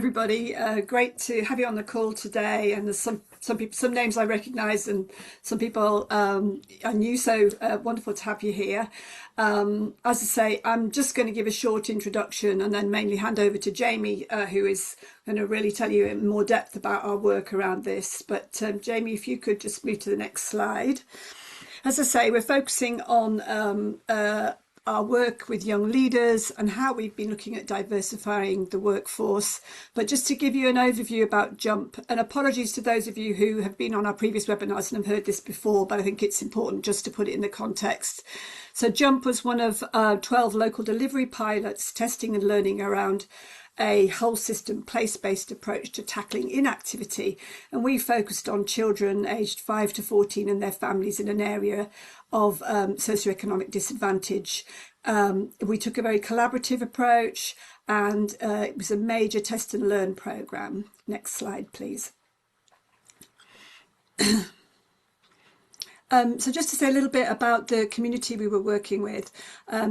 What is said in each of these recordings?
Everybody, great to have you on the call today. And there's some names I recognise, and some people are new. So wonderful to have you here. As I say, I'm just going to give a short introduction and then mainly hand over to Jamie, who is going to really tell you in more depth about our work around this. But Jamie, if you could just move to the next slide. As I say, we're focusing on our work with young leaders and how we've been looking at diversifying the workforce. But just to give you an overview about JUMP, and apologies to those of you who have been on our previous webinars and have heard this before, but I think it's important just to put it in the context. So JUMP was one of 12 local delivery pilots testing and learning around a whole system place-based approach to tackling inactivity, and we focused on children aged 5 to 14 and their families in an area of socioeconomic disadvantage. We took a very collaborative approach, and it was a major test and learn programme. Next slide, please. So just to say a little bit about the community we were working with.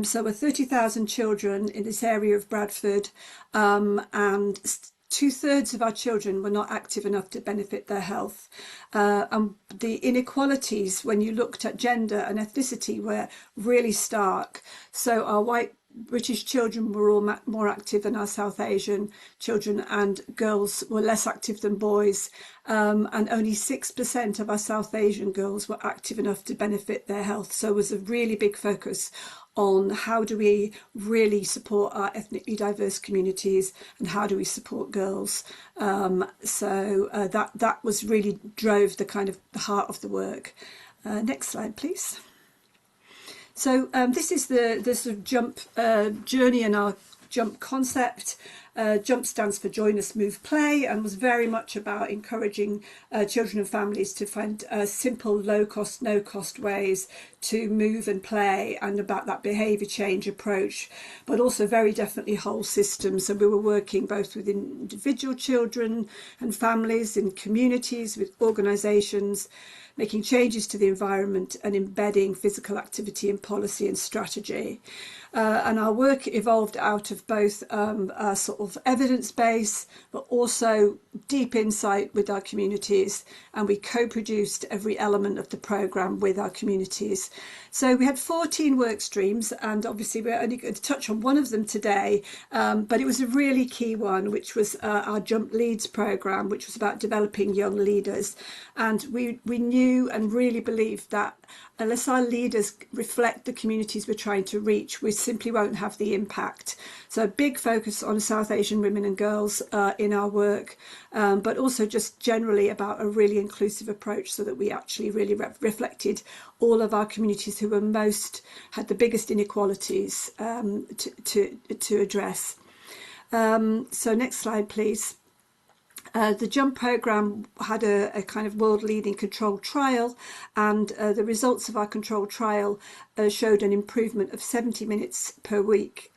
So we're 30,000 children in this area of Bradford, and 2/3 of our children were not active enough to benefit their health. And the inequalities, when you looked at gender and ethnicity, were really stark. So our white British children were all more active than our South Asian children, and girls were less active than boys. And only 6% of our South Asian girls were active enough to benefit their health. So it was a really big focus on how do we really support our ethnically diverse communities and how do we support girls. That was really drove the kind of the heart of the work. Next slide, please. So this is the sort of JUMP journey and our JUMP concept. JUMP stands for Join Us, Move, Play, and was very much about encouraging children and families to find simple, low-cost, no-cost ways to move and play, and about that behaviour change approach, but also very definitely whole systems. So we were working both with individual children and families, in communities, with organisations, making changes to the environment and embedding physical activity in policy and strategy. And our work evolved out of both a sort of evidence base, but also deep insight with our communities, and we co-produced every element of the programme with our communities. So we had 14 work streams, and obviously we're only going to touch on one of them today, but it was a really key one, which was our JUMP Leads programme, which was about developing young leaders. And we knew and really believed that unless our leaders reflect the communities we're trying to reach, we simply won't have the impact. So a big focus on South Asian women and girls in our work, but also just generally about a really inclusive approach, so that we actually really reflected all of our communities who were had the biggest inequalities to address. So next slide, please. The JUMP programme had a kind of world-leading controlled trial, and the results of our controlled trial showed an improvement of 70 minutes per week.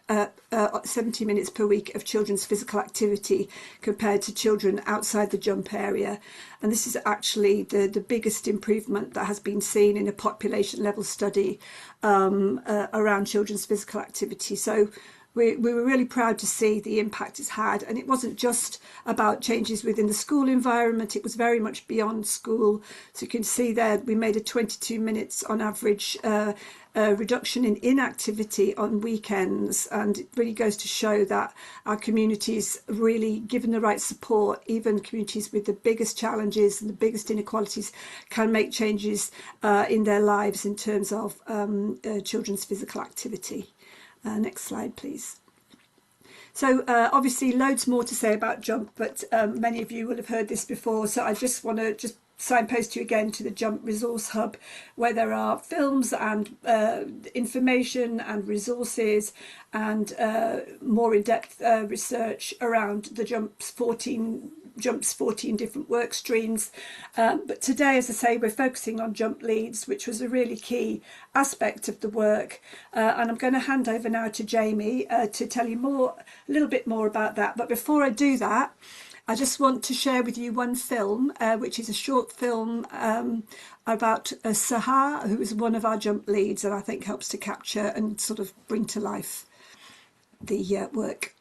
70 minutes per week of children's physical activity compared to children outside the JUMP area. And this is actually the biggest improvement that has been seen in a population level study around children's physical activity. So we were really proud to see the impact it's had. And it wasn't just about changes within the school environment, it was very much beyond school. So you can see there we made a 22 minutes on average reduction in inactivity on weekends, and it really goes to show that our communities, really given the right support, even communities with the biggest challenges and the biggest inequalities, can make changes in their lives in terms of children's physical activity. Next slide, please. So obviously loads more to say about JUMP, but many of you will have heard this before, so I just want to signpost you again to the JUMP Resource Hub, where there are films and information and resources and more in-depth research around the JUMP's 14 different work streams. But today, as I say, we're focusing on JUMP Leads, which was a really key aspect of the work. And I'm going to hand over now to Jamie to tell you a little bit more about that. But before I do that, I just want to share with you one film, which is a short film about Sahar, who is one of our JUMP leads, and I think helps to capture and sort of bring to life the work.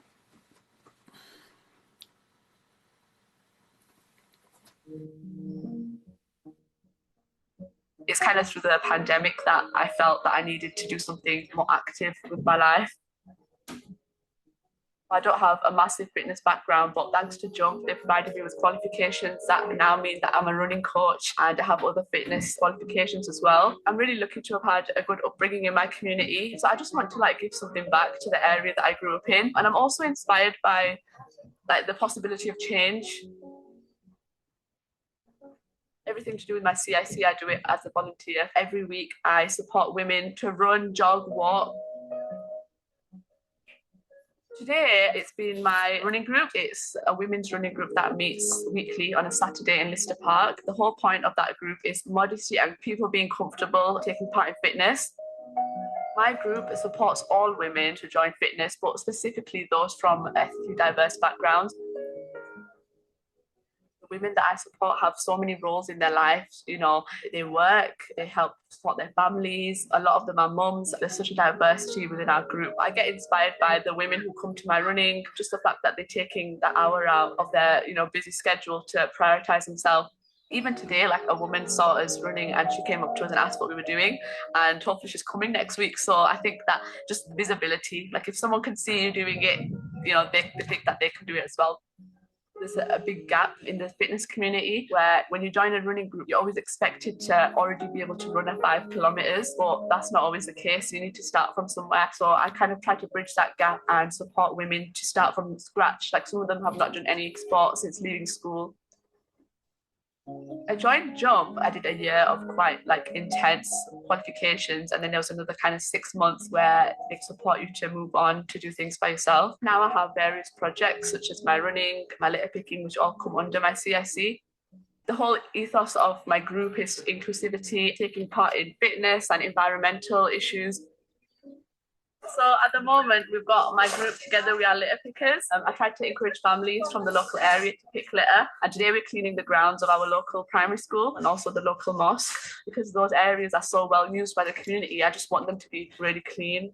It's kind of through the pandemic that I felt that I needed to do something more active with my life. I don't have a massive fitness background, but thanks to Jump, they provided me with qualifications that now mean that I'm a running coach and I have other fitness qualifications as well. I'm really lucky to have had a good upbringing in my community. So I just want to give something back to the area that I grew up in. And I'm also inspired by the possibility of change. Everything to do with my CIC, I do it as a volunteer. Every week I support women to run, jog, walk. Today, it's been my running group. It's a women's running group that meets weekly on a Saturday in Lister Park. The whole point of that group is modesty and people being comfortable taking part in fitness. My group supports all women to join fitness, but specifically those from ethnically diverse backgrounds. Women that I support have so many roles in their lives. They work, they help support their families. A lot of them are mums. There's such a diversity within our group. I get inspired by the women who come to my running, just the fact that they're taking the hour out of their, busy schedule to prioritize themselves. Even today, a woman saw us running and she came up to us and asked what we were doing, and hopefully she's coming next week. So I think that just visibility, if someone can see you doing it, they think that they can do it as well. There's a big gap in the fitness community where when you join a running group, you're always expected to already be able to run a 5 kilometers, but that's not always the case. You need to start from somewhere. So I kind of try to bridge that gap and support women to start from scratch. Some of them have not done any sport since leaving school. I joined Jump. I did a year of quite intense qualifications, and then there was another kind of 6 months where they support you to move on to do things by yourself. Now I have various projects such as my running, my litter picking, which all come under my CIC. The whole ethos of my group is inclusivity, taking part in fitness and environmental issues. So at the moment, we've got my group together. We are litter pickers. I try to encourage families from the local area to pick litter. And today we're cleaning the grounds of our local primary school and also the local mosque, because those areas are so well used by the community. I just want them to be really clean.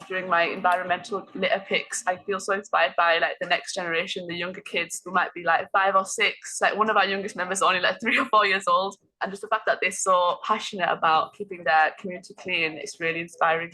During my environmental litter picks, I feel so inspired by the next generation, the younger kids who might be 5 or 6. One of our youngest members is only 3 or 4 years old. And just the fact that they're so passionate about keeping their community clean is really inspiring.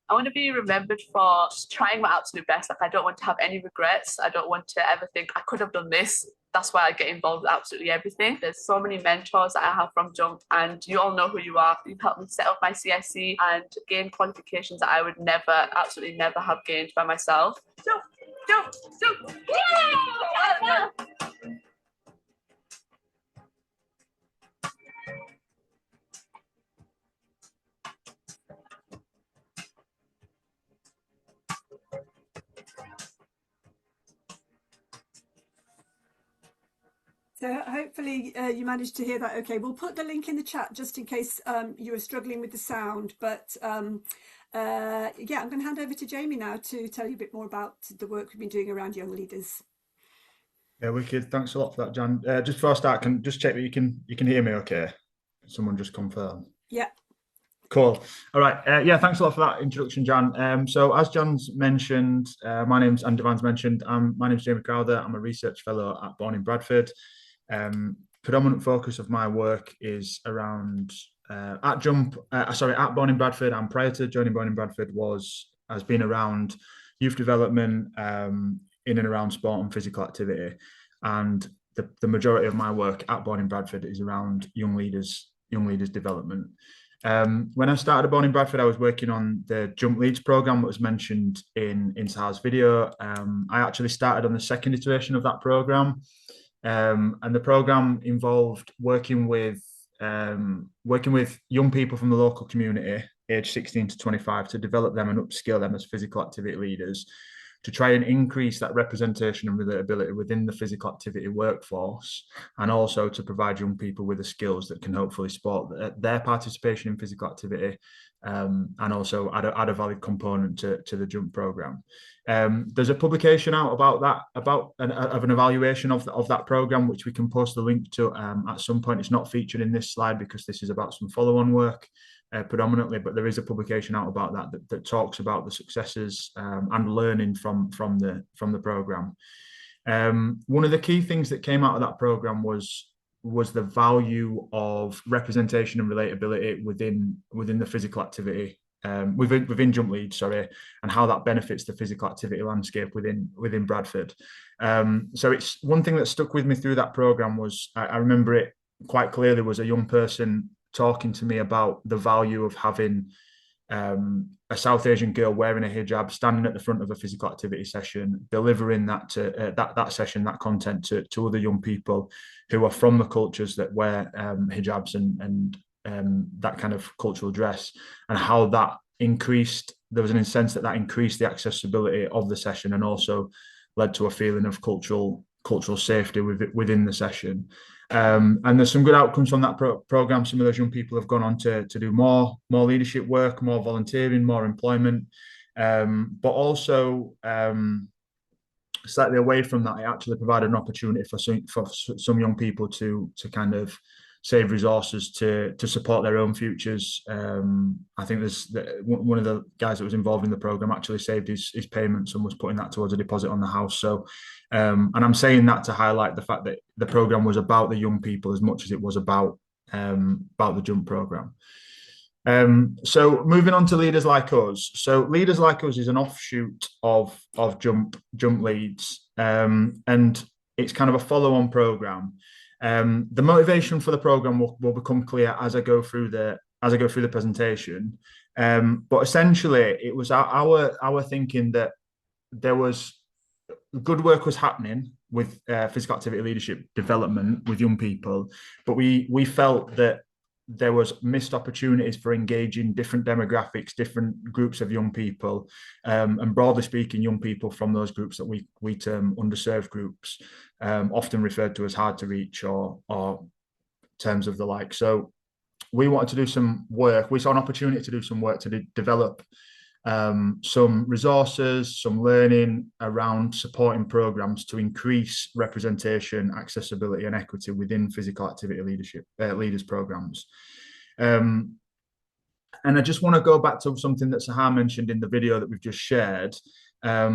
I want to be remembered for just trying my absolute best. I don't want to have any regrets. I don't want to ever think I could have done this. That's why I get involved with absolutely everything. There's so many mentors that I have from Jump, and you all know who you are. You've helped me set up my CIC and gain qualifications that I would never, absolutely never have gained by myself. Jump, jump, jump. Yeah! So hopefully you managed to hear that okay. We'll put the link in the chat just in case you were struggling with the sound. But yeah, I'm going to hand over to Jamie now to tell you a bit more about the work we've been doing around young leaders. Yeah, wicked. Thanks a lot for that, Jan. Just before I start, can just check that you can hear me okay? Someone just confirm. Yeah. Cool. All right. Yeah, thanks a lot for that introduction, Jan. So as Jan's mentioned, my name's and Devan's mentioned, my name's Jamie Crowther. I'm a research fellow at Born in Bradford. Predominant focus of my work is around at Born in Bradford, and prior to joining Born in Bradford has been around youth development in and around sport and physical activity. And the majority of my work at Born in Bradford is around young leaders development. When I started at Born in Bradford, I was working on the Jump Leads program that was mentioned in Sahar's video. I actually started on the second iteration of that program. And the program involved working with young people from the local community, aged 16 to 25, to develop them and upskill them as physical activity leaders, to try and increase that representation and relatability within the physical activity workforce, and also to provide young people with the skills that can hopefully support their participation in physical activity, and also add a valid component to the Jump program. There's a publication out about an evaluation of that program, which we can post the link to at some point. It's not featured in this slide because this is about some follow-on work predominantly, but there is a publication out about that talks about the successes and learning from the program. One of the key things that came out of that program was the value of representation and relatability within the physical activity, within jump leads, sorry, and how that benefits the physical activity landscape within Bradford. So it's one thing that stuck with me through that program was I remember it quite clearly was a young person talking to me about the value of having a South Asian girl wearing a hijab, standing at the front of a physical activity session, delivering that to that session, that content to other young people who are from the cultures that wear hijabs and that kind of cultural dress, and how that increased. There was an sense that increased the accessibility of the session and also led to a feeling of cultural safety within the session. And there's some good outcomes from that program. Some of those young people have gone on to do more leadership work, more volunteering, more employment, but also slightly away from that, it actually provided an opportunity for some young people to kind of save resources to support their own futures. I think there's one of the guys that was involved in the program actually saved his payments and was putting that towards a deposit on the house. So, and I'm saying that to highlight the fact that the program was about the young people as much as it was about the jump program. So moving on to Leaders Like Us. So Leaders Like Us is an offshoot of jump leads, and it's kind of a follow-on program. The motivation for the program will become clear as I go through the presentation. But essentially, it was our thinking that there was good work was happening with physical activity leadership development with young people, but we felt that there was missed opportunities for engaging different demographics, different groups of young people, and broadly speaking, young people from those groups that we term underserved groups, often referred to as hard to reach or terms of the like. So we wanted to do some work. We saw an opportunity to do some work to develop some resources, some learning around supporting programs to increase representation, accessibility, and equity within physical activity leaders programs. And I just want to go back to something that Sahar mentioned in the video that we've just shared. I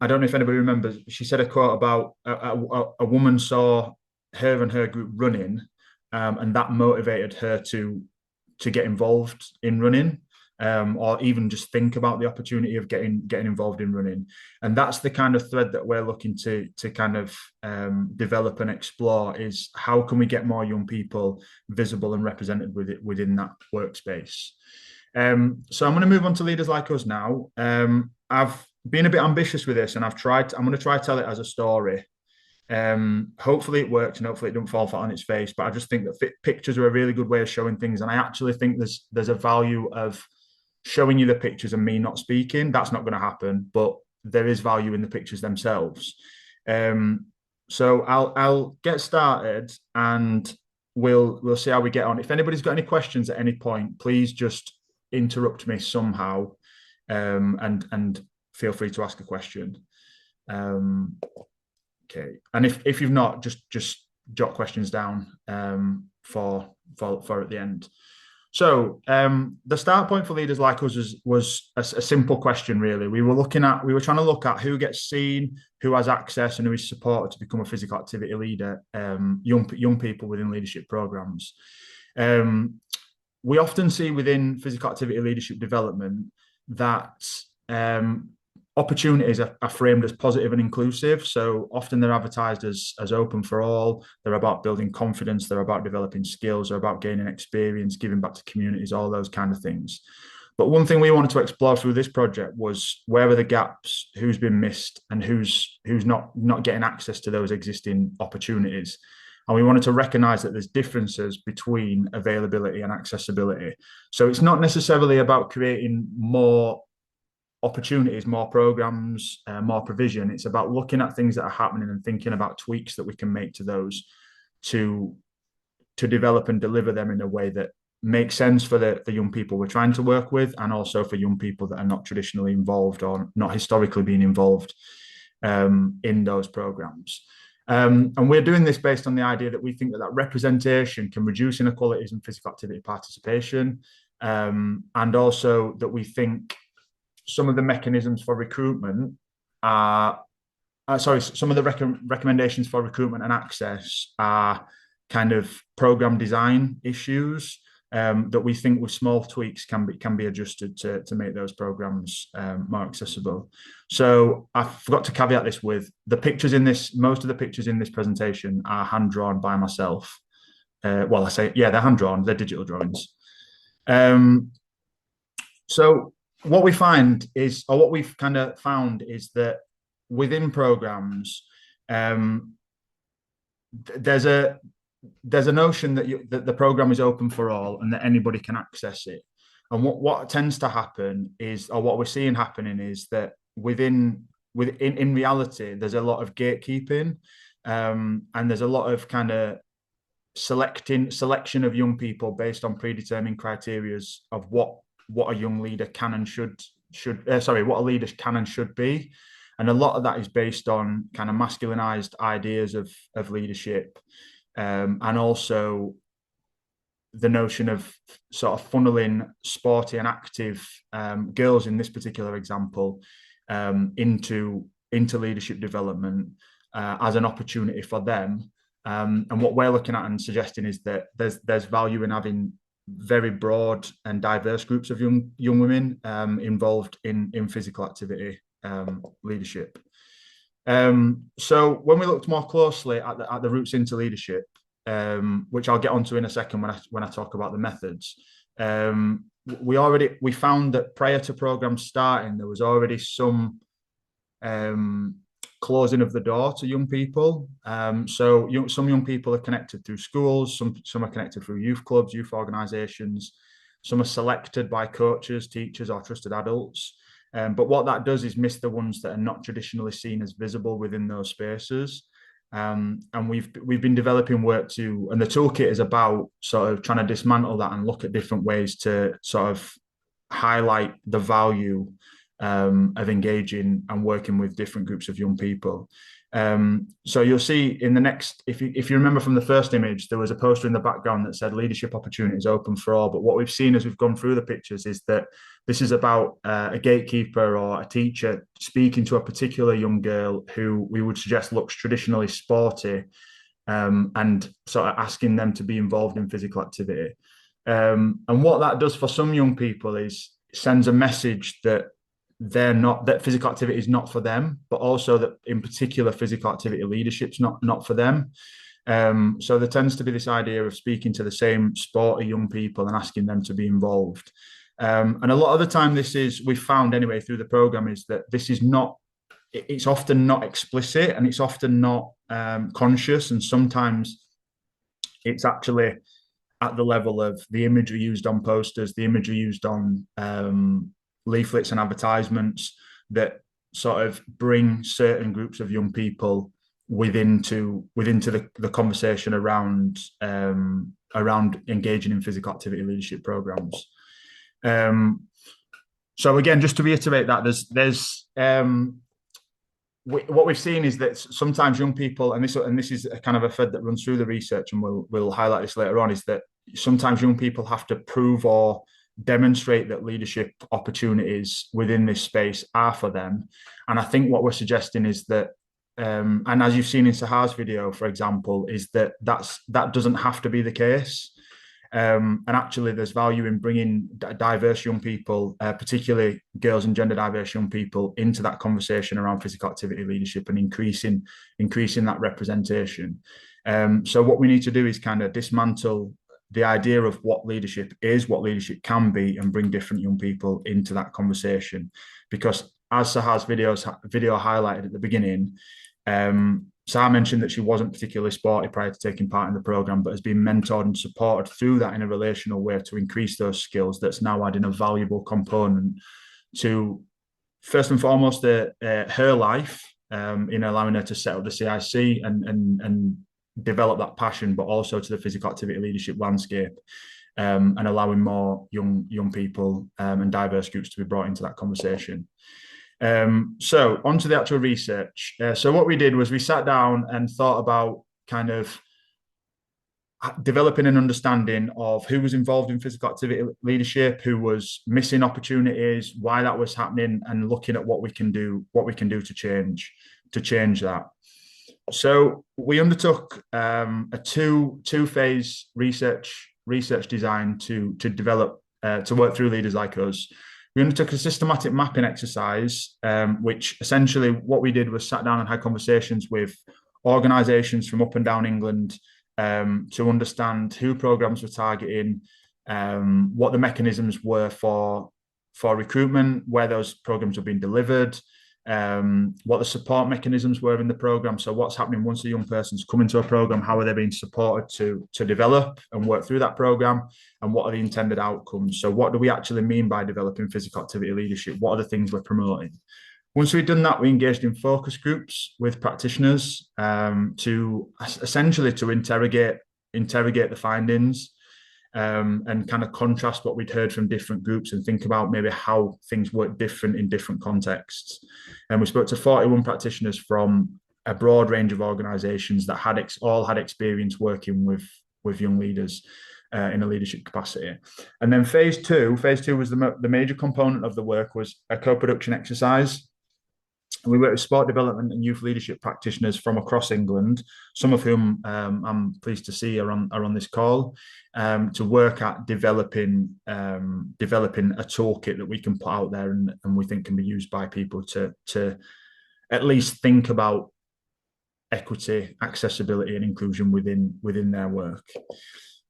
don't know if anybody remembers. She said a quote about a woman saw her and her group running, and that motivated her to get involved in running. Or even just think about the opportunity of getting involved in running. And that's the kind of thread that we're looking to kind of develop and explore, is how can we get more young people visible and represented within that workspace. So I'm going to move on to Leaders Like Us now. I've been a bit ambitious with this, and I'm going to try to tell it as a story. Hopefully it works and hopefully it don't fall flat on its face, but I just think that pictures are a really good way of showing things, and I actually think there's a value of showing you the pictures and me not speaking. That's not going to happen, but there is value in the pictures themselves. So I'll get started and we'll see how we get on. If anybody's got any questions at any point, please just interrupt me somehow, and feel free to ask a question. Okay, and if you've not, just jot questions down for at the end. So the start point for Leaders Like Us was a simple question, really. We were trying to look at who gets seen, who has access, and who is supported to become a physical activity leader, young people within leadership programs. We often see within physical activity leadership development that opportunities are framed as positive and inclusive. So often they're advertised as open for all. They're about building confidence. They're about developing skills. They're about gaining experience, giving back to communities, all those kind of things. But one thing we wanted to explore through this project was where are the gaps, who's been missed, and who's not getting access to those existing opportunities. And we wanted to recognize that there's differences between availability and accessibility. So it's not necessarily about creating more opportunities, more programs, more provision. It's about looking at things that are happening and thinking about tweaks that we can make to those to develop and deliver them in a way that makes sense for the young people we're trying to work with, and also for young people that are not traditionally involved or not historically being involved in those programs. And we're doing this based on the idea that we think that representation can reduce inequalities in physical activity participation, and also that we think some of the mechanisms for recruitment are some of the recommendations for recruitment and access are kind of program design issues that we think with small tweaks can be adjusted to make those programs more accessible. So I forgot to caveat this with the pictures in this. Most of the pictures in this presentation are hand drawn by myself. Well, I say, yeah, they're hand drawn. They're digital drawings. So what we find is, or what we've kind of found is that within programs, there's a notion that the program is open for all and that anybody can access it. And what tends to happen is, or what we're seeing happening is that in reality, there's a lot of gatekeeping, and there's a lot of kind of selection of young people based on predetermined criteria of what a young leader can and should what a leader can and should be. And a lot of that is based on kind of masculinized ideas of leadership, and also the notion of sort of funneling sporty and active girls in this particular example into leadership development as an opportunity for them. And what we're looking at and suggesting is that there's value in having very broad and diverse groups of young women involved in physical activity leadership. So when we looked more closely at the routes into leadership, which I'll get onto in a second when I talk about the methods, we found that prior to program starting, there was already some closing of the door to young people. So some young people are connected through schools, some are connected through youth clubs, youth organisations, some are selected by coaches, teachers, or trusted adults. But what that does is miss the ones that are not traditionally seen as visible within those spaces. And we've been developing work and the toolkit is about sort of trying to dismantle that and look at different ways to sort of highlight the value of engaging and working with different groups of young people. So you'll see in the next, if you remember from the first image, there was a poster in the background that said leadership opportunities open for all. But what we've seen as we've gone through the pictures is that this is about a gatekeeper or a teacher speaking to a particular young girl who we would suggest looks traditionally sporty, and sort of asking them to be involved in physical activity. And what that does for some young people is sends a message that that physical activity is not for them, but also that in particular physical activity leadership's not for them. So there tends to be this idea of speaking to the same sporty young people and asking them to be involved. And a lot of the time we've found anyway through the program is that it's often not explicit and it's often not conscious, and sometimes it's actually at the level of the imagery used on posters, the imagery used on leaflets and advertisements that sort of bring certain groups of young people within the conversation around engaging in physical activity leadership programs. So again, just to reiterate that there's what we've seen is that sometimes young people, and this is a kind of a thread that runs through the research, and we'll highlight this later on, is that sometimes young people have to prove or demonstrate that leadership opportunities within this space are for them. And I think what we're suggesting is that, and as you've seen in Sahar's video, for example, is that doesn't have to be the case. And actually there's value in bringing diverse young people, particularly girls and gender diverse young people, into that conversation around physical activity leadership and increasing that representation. So what we need to do is kind of dismantle the idea of what leadership is, what leadership can be, and bring different young people into that conversation. Because as Sahar's video highlighted at the beginning, Sahar mentioned that she wasn't particularly sporty prior to taking part in the program, but has been mentored and supported through that in a relational way to increase those skills. That's now adding a valuable component to, first and foremost, her life, in allowing her to set up the CIC and develop that passion, but also to the physical activity leadership landscape, and allowing more young people and diverse groups to be brought into that conversation. So on to the actual research. So what we did was we sat down and thought about kind of developing an understanding of who was involved in physical activity leadership, who was missing opportunities, why that was happening, and looking at what we can do to change. to change that. So we undertook a two-phase research design to develop to work through leaders like us. We undertook a systematic mapping exercise, which essentially what we did was sat down and had conversations with organisations from up and down England to understand who programmes were targeting, what the mechanisms were for recruitment, where those programmes were being delivered, what the support mechanisms were in the program. So what's happening once a young person's come into a program, how are they being supported to develop and work through that program, and what are the intended outcomes? So what do we actually mean by developing physical activity leadership? What are the things we're promoting? Once we'd done that, we engaged in focus groups with practitioners to essentially to interrogate the findings, and kind of contrast what we'd heard from different groups and think about maybe how things work different in different contexts. And we spoke to 41 practitioners from a broad range of organisations that all had experience working with young leaders in a leadership capacity. And then phase two was the major component of the work, was a co-production exercise. We worked with sport development and youth leadership practitioners from across England, some of whom I'm pleased to see are on this call, to work at developing a toolkit that we can put out there and we think can be used by people to at least think about equity, accessibility, and inclusion within their work.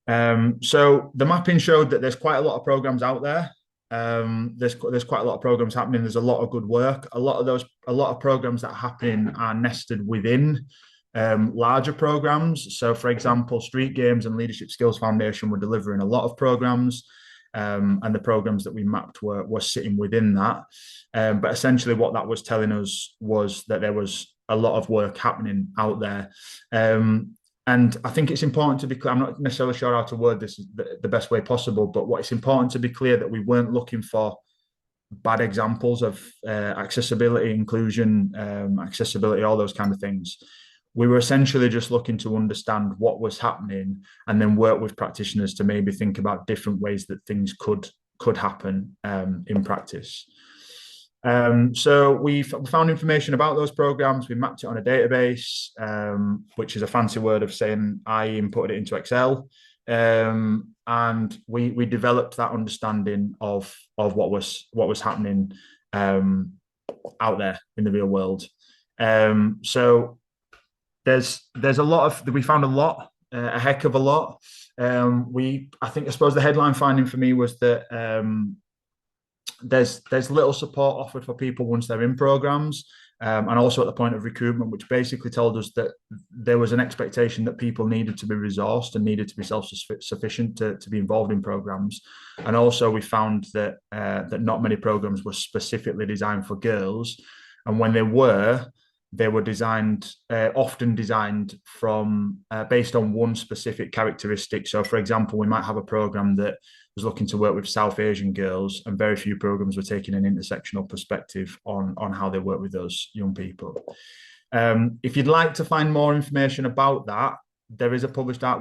So the mapping showed that there's quite a lot of programs out there. There's quite a lot of programs happening. There's a lot of good work. A lot of programs that are happening are nested within larger programs. So, for example, Street Games and Leadership Skills Foundation were delivering a lot of programs, and the programs that we mapped were sitting within that. But essentially, what that was telling us was that there was a lot of work happening out there. And I think it's important to be clear. I'm not necessarily sure how to word this the best way possible, but what it's important to be clear that we weren't looking for bad examples of accessibility, inclusion, accessibility, all those kind of things. We were essentially just looking to understand what was happening and then work with practitioners to maybe think about different ways that things could happen in practice. So we found information about those programs. We mapped it on a database, which is a fancy word of saying I inputted it into Excel, and we developed that understanding of what was happening out there in the real world. So there's a lot of we found a heck of a lot. I suppose the headline finding for me was that there's little support offered for people once they're in programs, and also at the point of recruitment, which basically told us that there was an expectation that people needed to be resourced and needed to be self-sufficient to be involved in programs. And also we found that not many programs were specifically designed for girls, and when they were often designed from based on one specific characteristic. So, for example, we might have a program that was looking to work with South Asian girls, and very few programs were taking an intersectional perspective on how they work with those young people. If you'd like to find more information about that, there is we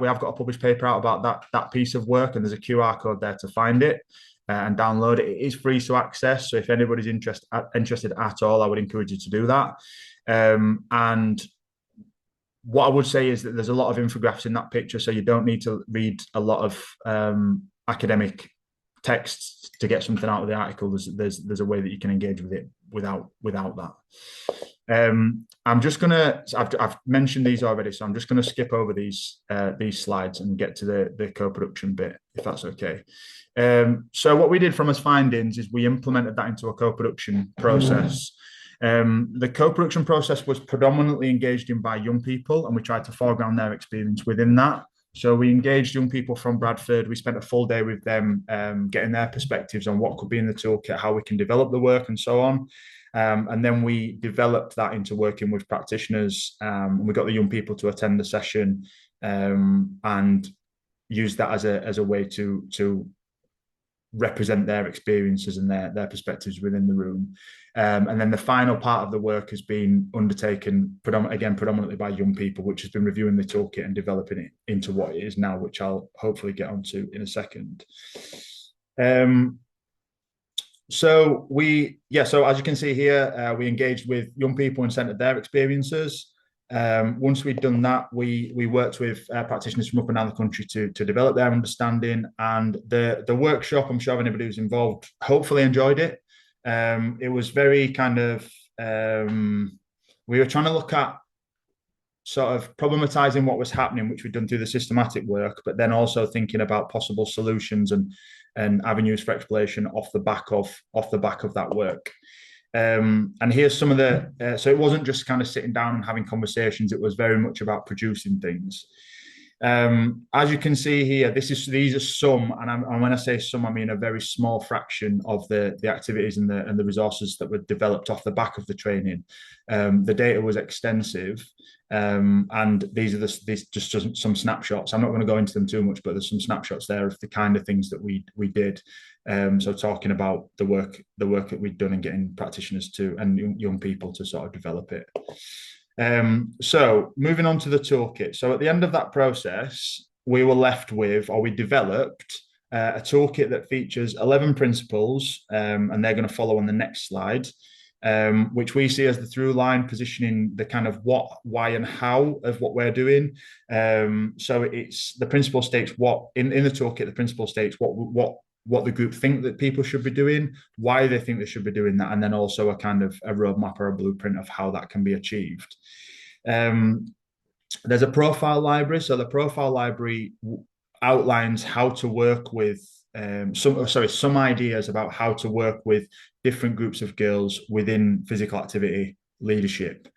have got a published paper out about that piece of work, and there's a QR code there to find it and download it. It is free to access, so if anybody's interested at all, I would encourage you to do that. And what I would say is that there's a lot of infographics in that picture, so you don't need to read a lot of academic texts to get something out of the article. There's a way that you can engage with it without that. I've mentioned these already, so I'm just going to skip over these slides and get to the co-production bit, if that's okay. So what we did from as findings is we implemented that into a co-production process. The co-production process was predominantly engaged in by young people, and we tried to foreground their experience within that. So we engaged young people from Bradford. We spent a full day with them, getting their perspectives on what could be in the toolkit, how we can develop the work, and so on. And then we developed that into working with practitioners. We got the young people to attend the session and use that as a way to represent their experiences and their perspectives within the room. And then the final part of the work has been undertaken predominantly by young people, which has been reviewing the toolkit and developing it into what it is now, which I'll hopefully get onto in a second. So so as you can see here, we engaged with young people and centered their experiences. Once we'd done that, we worked with practitioners from up and down the country to develop their understanding. And the workshop, I'm sure anybody who's involved hopefully enjoyed it. It was very kind of we were trying to look at sort of problematizing what was happening, which we'd done through the systematic work, but then also thinking about possible solutions and avenues for exploration off the back of that work. And here's some of the so it wasn't just kind of sitting down and having conversations, it was very much about producing things. As you can see here, these are some, and when I say some, I mean a very small fraction of the activities and the resources that were developed off the back of the training. The data was extensive, and these are just some snapshots. I'm not going to go into them too much, but there's some snapshots there of the kind of things that we did. So talking about the work that we'd done and getting practitioners to and young people to sort of develop it. So moving on to the toolkit. So at the end of that process, we were left with, or we developed a toolkit that features 11 principles, and they're going to follow on the next slide, which we see as the through line positioning the kind of what, why, and how of what we're doing. So it's the principle states what in the toolkit, the principle states what the group think that people should be doing, why they think they should be doing that, and then also a kind of a roadmap or a blueprint of how that can be achieved. There's a profile library. So the profile library outlines how to work with some ideas about how to work with different groups of girls within physical activity leadership.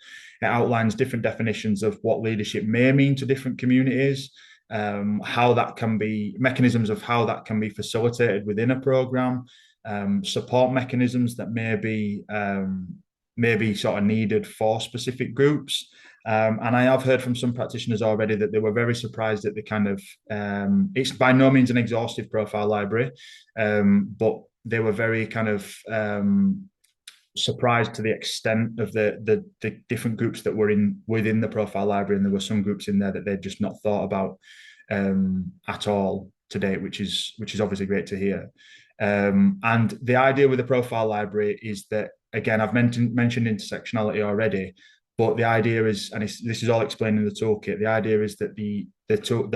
It outlines different definitions of what leadership may mean to different communities, how that can be, mechanisms of how that can be facilitated within a program, support mechanisms that may be sort of needed for specific groups. And I have heard from some practitioners already that they were very surprised at the kind of, it's by no means an exhaustive profile library, but they were very kind of surprised to the extent of the different groups that were within the profile library. And there were some groups in there that they'd just not thought about at all to date, which is obviously great to hear. And the idea with the profile library is that, again, I've mentioned intersectionality already, but the idea is, and this is all explained in the toolkit, the idea is that the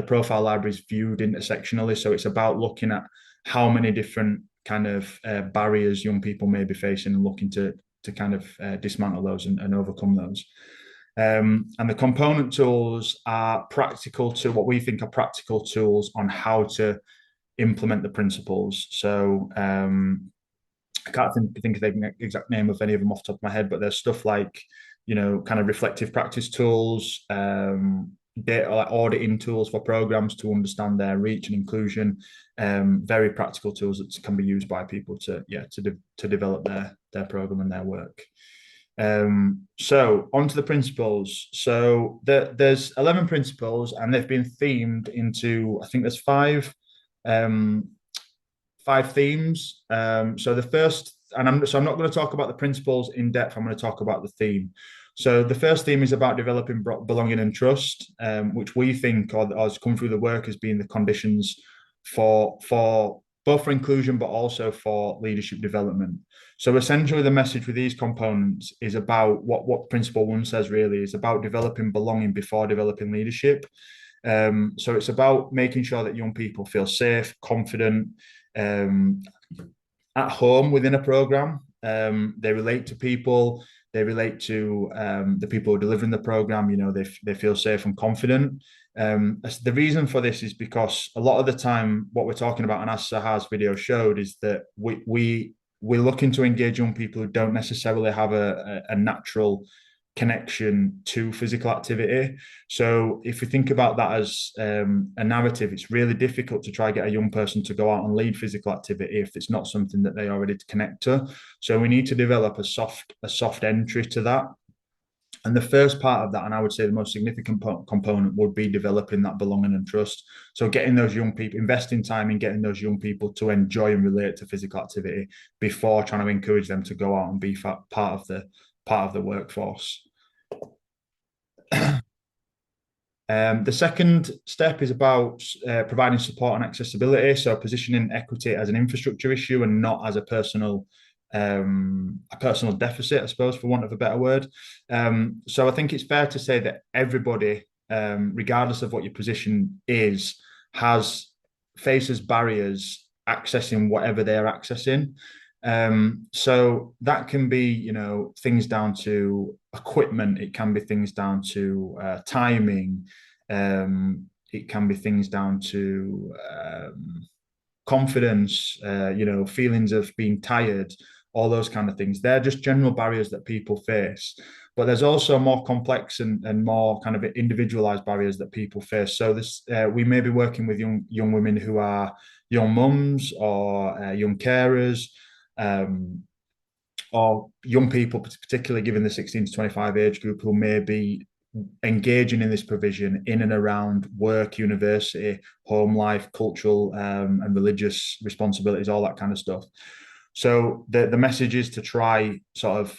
profile library is viewed intersectionally. So it's about looking at how many different kind of barriers young people may be facing and looking to kind of dismantle those and overcome those. And the component tools are practical to what we think are practical tools on how to implement the principles. So I can't think of the exact name of any of them off the top of my head, but there's stuff like, kind of reflective practice tools, data like auditing tools for programs to understand their reach and inclusion, very practical tools that can be used by people to develop their program and their work. So onto the principles. So there's 11 principles, and they've been themed into, I think there's five themes. So the first, and I'm not going to talk about the principles in depth. I'm going to talk about the theme. So the first theme is about developing belonging and trust, which we think, or has come through the work, as being the conditions for both for inclusion, but also for leadership development. So essentially the message with these components is about what principle one says really is about developing belonging before developing leadership. So it's about making sure that young people feel safe, confident, at home within a program. They relate to people. They relate to the people who are delivering the program. They feel safe and confident. The reason for this is because a lot of the time, what we're talking about, and as Sahar's video showed, is that we're looking to engage young people who don't necessarily have a natural connection to physical activity. So if we think about that as a narrative, it's really difficult to try to get a young person to go out and lead physical activity if it's not something that they already connect to. So we need to develop a soft entry to that. And the first part of that, and I would say the most significant component, would be developing that belonging and trust. So getting those young people, investing time in getting those young people to enjoy and relate to physical activity before trying to encourage them to go out and be part of the workforce. The second step is about providing support and accessibility, so positioning equity as an infrastructure issue and not as a personal deficit, I suppose, for want of a better word. So I think it's fair to say that everybody, regardless of what your position is, faces barriers accessing whatever they're accessing. So that can be, things down to equipment. It can be things down to timing. It can be things down to confidence, feelings of being tired, all those kind of things. They're just general barriers that people face. But there's also more complex and more kind of individualized barriers that people face. So we may be working with young women who are young mums or young carers, or young people, particularly given the 16 to 25 age group, who may be engaging in this provision in and around work, university, home life, cultural and religious responsibilities, all that kind of stuff. So the message is to try sort of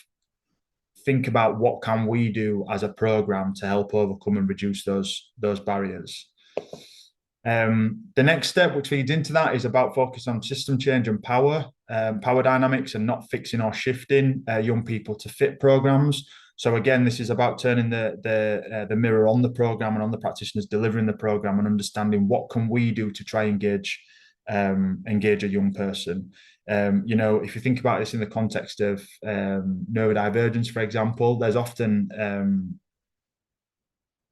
think about what can we do as a program to help overcome and reduce those barriers. The next step, which feeds into that, is about focus on system change and power dynamics, and not fixing or shifting young people to fit programs. So again, this is about turning the mirror on the program and on the practitioners delivering the program, and understanding what can we do to try engage a young person. If you think about this in the context of neurodivergence, for example, there's often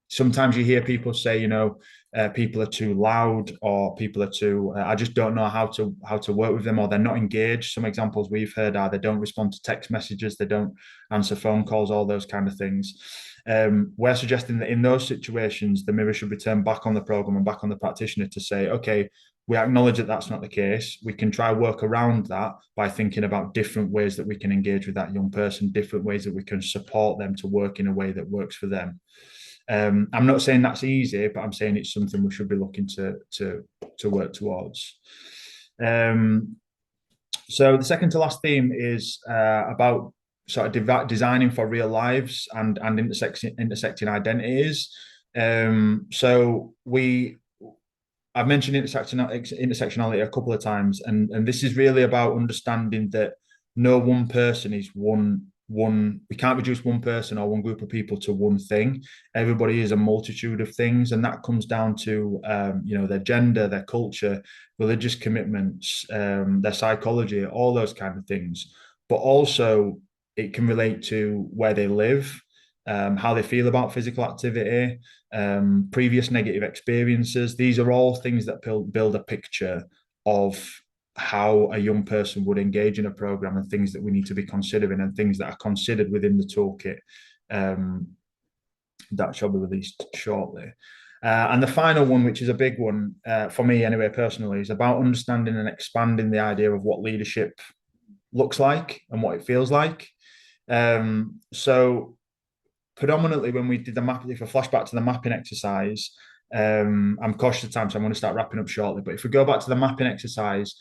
sometimes you hear people say, people are too loud, or people are too, I just don't know how to work with them, or they're not engaged. Some examples we've heard are they don't respond to text messages, they don't answer phone calls, all those kind of things. We're suggesting that in those situations, the mirror should be turned back on the program and back on the practitioner to say, okay, we acknowledge that that's not the case. We can try work around that by thinking about different ways that we can engage with that young person, different ways that we can support them to work in a way that works for them. I'm not saying that's easy, but I'm saying it's something we should be looking to work towards. So the second to last theme is about sort of designing for real lives and intersecting identities. So I've mentioned intersectionality a couple of times, and this is really about understanding that no one person is one. We can't reduce one person or one group of people to one thing. Everybody is a multitude of things, and that comes down to their gender, their culture, religious commitments, their psychology, all those kind of things. But also, it can relate to where they live, how they feel about physical activity, previous negative experiences. These are all things that build a picture of how a young person would engage in a program, and things that we need to be considering, and things that are considered within the toolkit that shall be released shortly. And the final one, which is a big one for me anyway, personally, is about understanding and expanding the idea of what leadership looks like and what it feels like. So predominantly when we did the map, if I flash back to the mapping exercise, I'm cautious of time, so I'm going to start wrapping up shortly. But if we go back to the mapping exercise,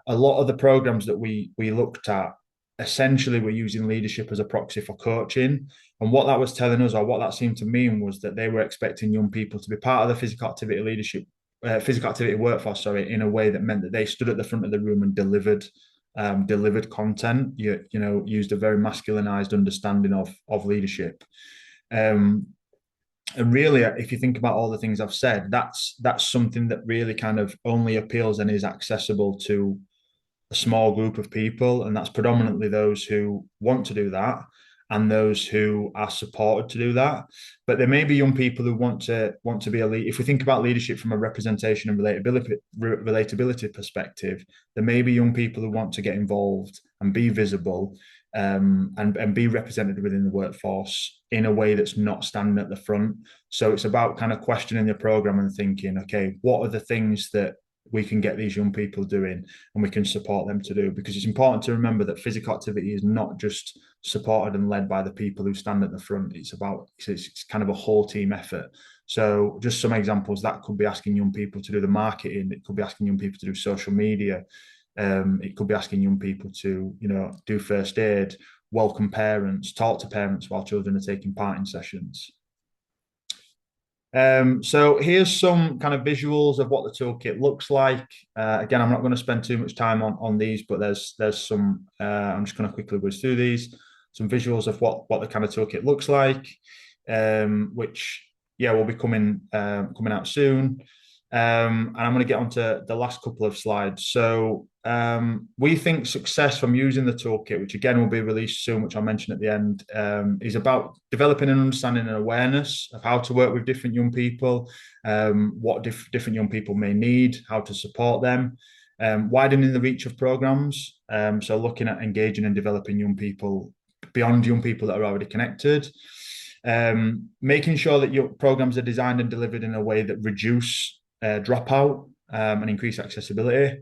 a lot of the programs that we looked at essentially were using leadership as a proxy for coaching. And what that was telling us, or what that seemed to mean, was that they were expecting young people to be part of the physical activity workforce, in a way that meant that they stood at the front of the room and delivered content. Used a very masculinized understanding of leadership. And really, if you think about all the things I've said, that's something that really kind of only appeals and is accessible to a small group of people, and that's predominantly those who want to do that and those who are supported to do that. But there may be young people who want to be a lead. If we think about leadership from a representation and relatability perspective, there may be young people who want to get involved and be visible, and be represented within the workforce in a way that's not standing at the front. So it's about kind of questioning the program and thinking, okay, what are the things that we can get these young people doing and we can support them to do? Because it's important to remember that physical activity is not just supported and led by the people who stand at the front. It's kind of a whole team effort. So just some examples, that could be asking young people to do the marketing. It could be asking young people to do social media. It could be asking young people to, do first aid, welcome parents, talk to parents while children are taking part in sessions. So here's some kind of visuals of what the toolkit looks like. Again, I'm not going to spend too much time on these, but there's some. I'm just going to quickly whiz through these. Some visuals of what the kind of toolkit looks like, which will be coming out soon. And I'm going to get onto the last couple of slides. So we think success from using the toolkit, which again will be released soon, which I'll mention at the end, is about developing an understanding and awareness of how to work with different young people, what different young people may need, how to support them, widening the reach of programs. So looking at engaging and developing young people beyond young people that are already connected. Making sure that your programs are designed and delivered in a way that reduce dropout and increase accessibility.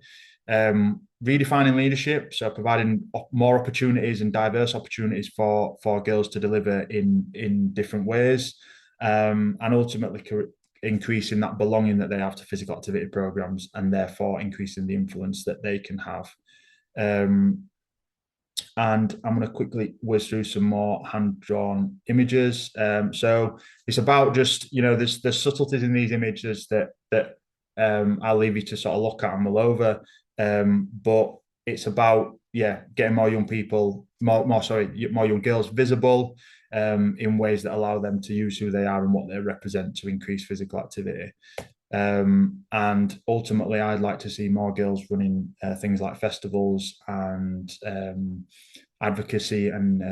Redefining leadership, so providing more opportunities and diverse opportunities for girls to deliver in different ways, and ultimately increasing that belonging that they have to physical activity programs, and therefore increasing the influence that they can have. And I'm going to quickly whiz through some more hand-drawn images. So it's about just, there's subtleties in these images that I'll leave you to sort of look at and mull over. But it's about, getting more young people, more young girls visible in ways that allow them to use who they are and what they represent to increase physical activity. And ultimately, I'd like to see more girls running things like festivals and advocacy and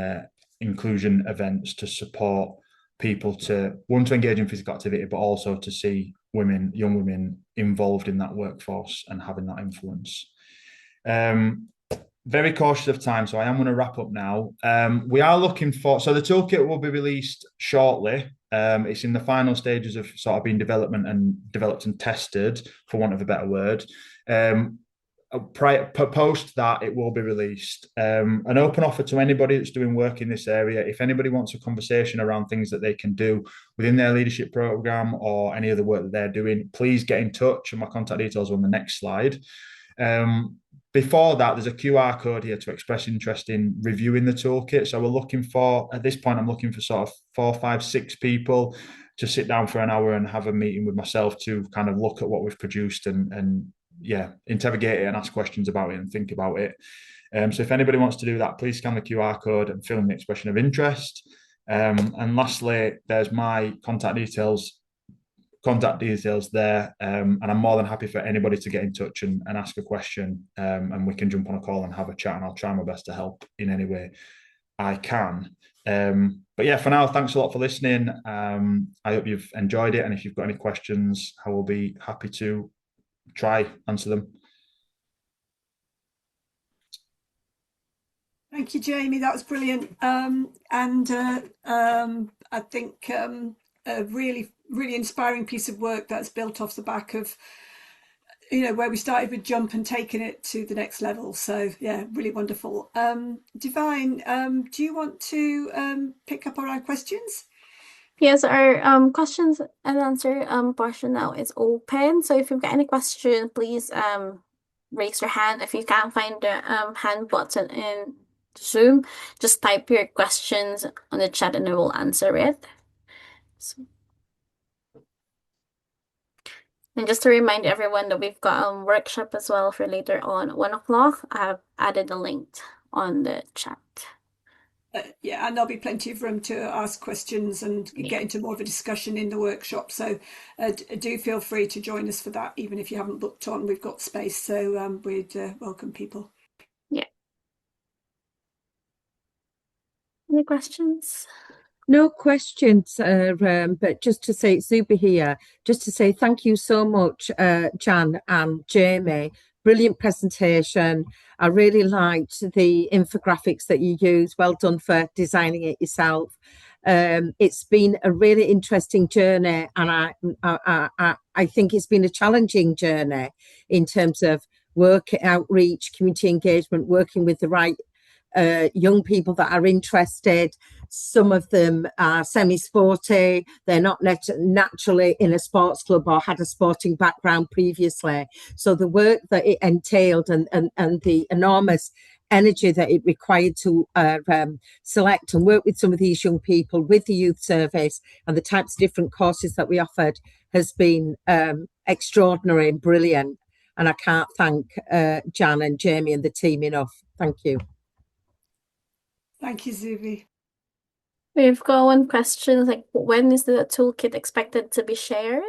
inclusion events to support people to engage in physical activity, but also to see young women involved in that workforce and having that influence. Very cautious of time, so I am going to wrap up now. We are looking so the toolkit will be released shortly. It's in the final stages of sort of being developed and tested, for want of a better word. Post that, it will be released. An open offer to anybody that's doing work in this area. If anybody wants a conversation around things that they can do within their leadership program or any other work that they're doing, please get in touch. And my contact details are on the next slide. Before that, there's a QR code here to express interest in reviewing the toolkit. So we're looking for, at this point, I'm looking for sort of 4, 5, 6 people to sit down for an hour and have a meeting with myself to kind of look at what we've produced and interrogate it and ask questions about it and think about it. So if anybody wants to do that, please scan the QR code and fill in the expression of interest. And lastly, there's my contact details there, and I'm more than happy for anybody to get in touch and ask a question, and we can jump on a call and have a chat, and I'll try my best to help in any way I can. But for now, thanks a lot for listening. I hope you've enjoyed it, and if you've got any questions, I will be happy to try answer them. Thank you, Jamie. That was brilliant. I think a really, really inspiring piece of work that's built off the back of, where we started with Jump and taking it to the next level. So really wonderful. Divine, do you want to pick up on our questions? Yes, our questions and answer portion now is open. So if you've got any question, please raise your hand. If you can't find the hand button in Zoom, just type your questions on the chat and I will answer it. And just to remind everyone that we've got a workshop as well for later on at 1 o'clock. I have added a link on the chat. And there'll be plenty of room to ask questions and get into more of a discussion in the workshop. So do feel free to join us for that, even if you haven't booked on. We've got space, so we'd welcome people. Yeah. Any questions? No questions, but just to say, Zuba here, just to say thank you so much, Jan and Jamie. Brilliant presentation. I really liked the infographics that you used. Well done for designing it yourself. It's been a really interesting journey, and I think it's been a challenging journey in terms of work outreach, community engagement, working with the right young people that are interested. Some of them are semi-sporty. They're not naturally in a sports club or had a sporting background previously. So the work that it entailed and the enormous energy that it required to select and work with some of these young people with the youth service and the types of different courses that we offered has been extraordinary and brilliant. And I can't thank Jan and Jamie and the team enough. Thank you. Thank you, Zubi. We've got one question, like when is the toolkit expected to be shared?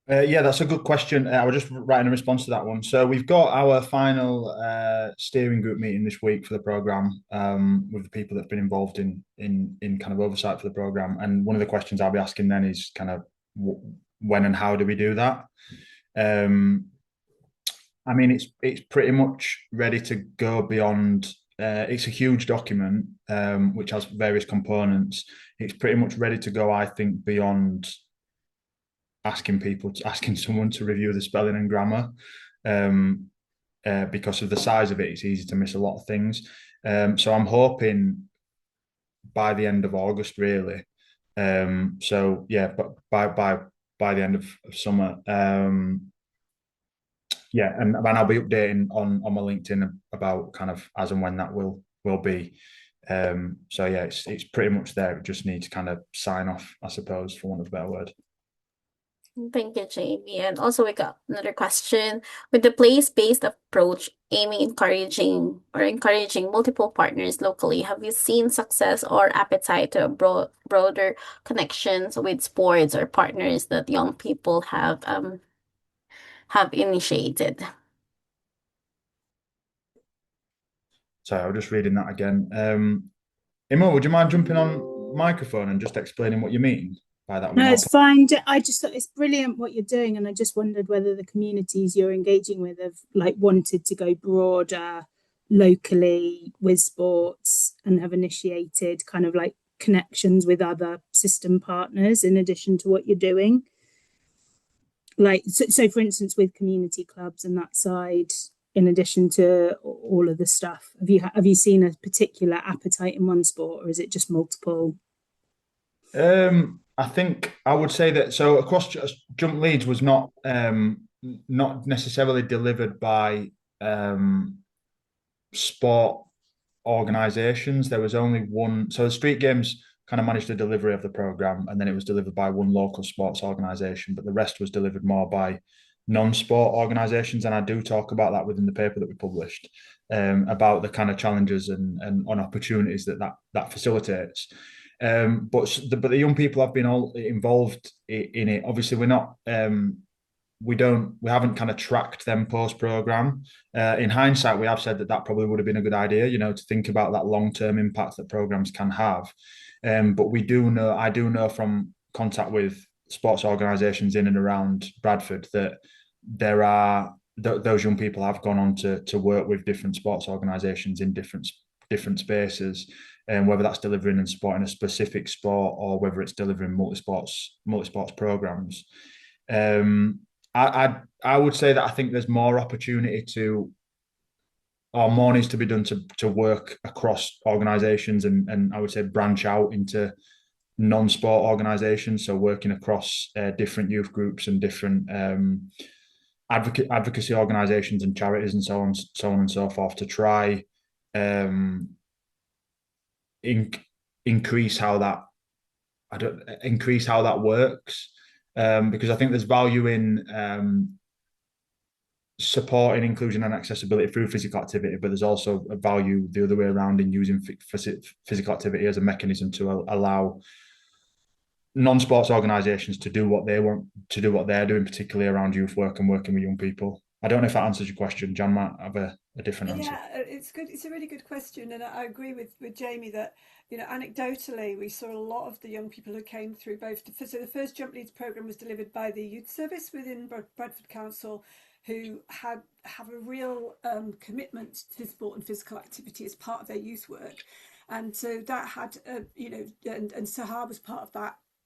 Yeah, that's a good question. I was just writing a response to that one. So we've got our final steering group meeting this week for the program with the people that've been involved in kind of oversight for the program. And one of the questions I'll be asking then is kind of when and how do we do that? I mean, it's pretty much ready to go beyond. It's a huge document which has various components. It's pretty much ready to go, I think, beyond asking someone to review the spelling and grammar because of the size of it. It's easy to miss a lot of things. So I'm hoping by the end of August, really. So yeah, but by the end of summer. Yeah, and I'll be updating on my LinkedIn about kind of as and when that will be. So yeah, it's pretty much there. It just needs kind of sign off, I suppose, for want of a better word. Thank you, Jamie. And also we got another question. With the place-based approach aiming encouraging multiple partners locally, have you seen success or appetite to broader connections with sports or partners that young people have initiated? Sorry, I was just reading that again. Imo, would you mind jumping on microphone and just explaining what you mean by that? No, it's fine. I just thought it's brilliant what you're doing, and I just wondered whether the communities you're engaging with have like wanted to go broader locally with sports and have initiated kind of like connections with other system partners in addition to what you're doing. Like so for instance, with community clubs and that side, in addition to all of the stuff, have you seen a particular appetite in one sport, or is it just multiple? I think I would say that so across Jump Leeds was not necessarily delivered by sport organisations. There was only one. So the Street Games kind of managed the delivery of the programme, and then it was delivered by one local sports organisation, but the rest was delivered more by non-sport organisations. And I do talk about that within the paper that we published about the kind of challenges and opportunities that facilitates. But the young people have been all involved in it. Obviously, we're not. We haven't kind of tracked them post program. In hindsight, we have said that probably would have been a good idea, to think about that long-term impact that programs can have. But I do know from contact with sports organisations in and around Bradford that those young people have gone on to work with different sports organisations in different spaces, and whether that's delivering and supporting a specific sport or whether it's delivering multi-sports programs. I would say that I think there's more opportunity or more needs to be done to work across organisations and I would say branch out into non-sport organisations. So working across different youth groups and different advocacy organisations and charities and so on and so forth to try increase how that works, because I think there's value in supporting inclusion and accessibility through physical activity, but there's also a value the other way around in using physical activity as a mechanism to allow non-sports organisations to do what they want to do, what they're doing, particularly around youth work and working with young people. I don't know if that answers your question. Jan might have a different answer. Yeah, it's good. It's a really good question, and I agree with Jamie that anecdotally we saw a lot of the young people who came through both. So the first Jump Leads programme was delivered by the youth service within Bradford Council, who have a real commitment to sport and physical activity as part of their youth work, and so that had and Sahar was part of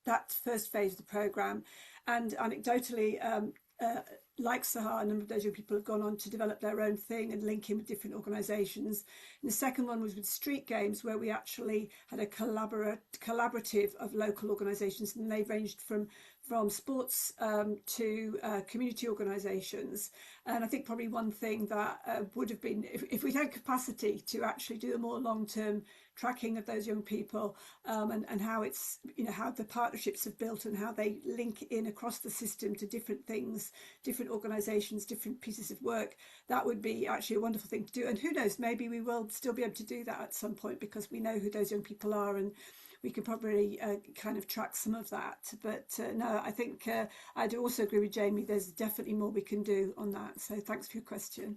that first phase of the programme, and anecdotally. like Sahar, a number of those young people have gone on to develop their own thing and link in with different organisations. And the second one was with street games, where we actually had a collaborative of local organisations, and they ranged from sports to community organisations. And I think probably one thing that would have been, if we had capacity to actually do a more long-term tracking of those young people, and how it's, how the partnerships have built and how they link in across the system to different things, different organisations, different pieces of work, that would be actually a wonderful thing to do. And who knows, maybe we will still be able to do that at some point, because we know who those young people are, and we could probably kind of track some of that. But no, I think I do also agree with Jamie, there's definitely more we can do on that. So thanks for your question.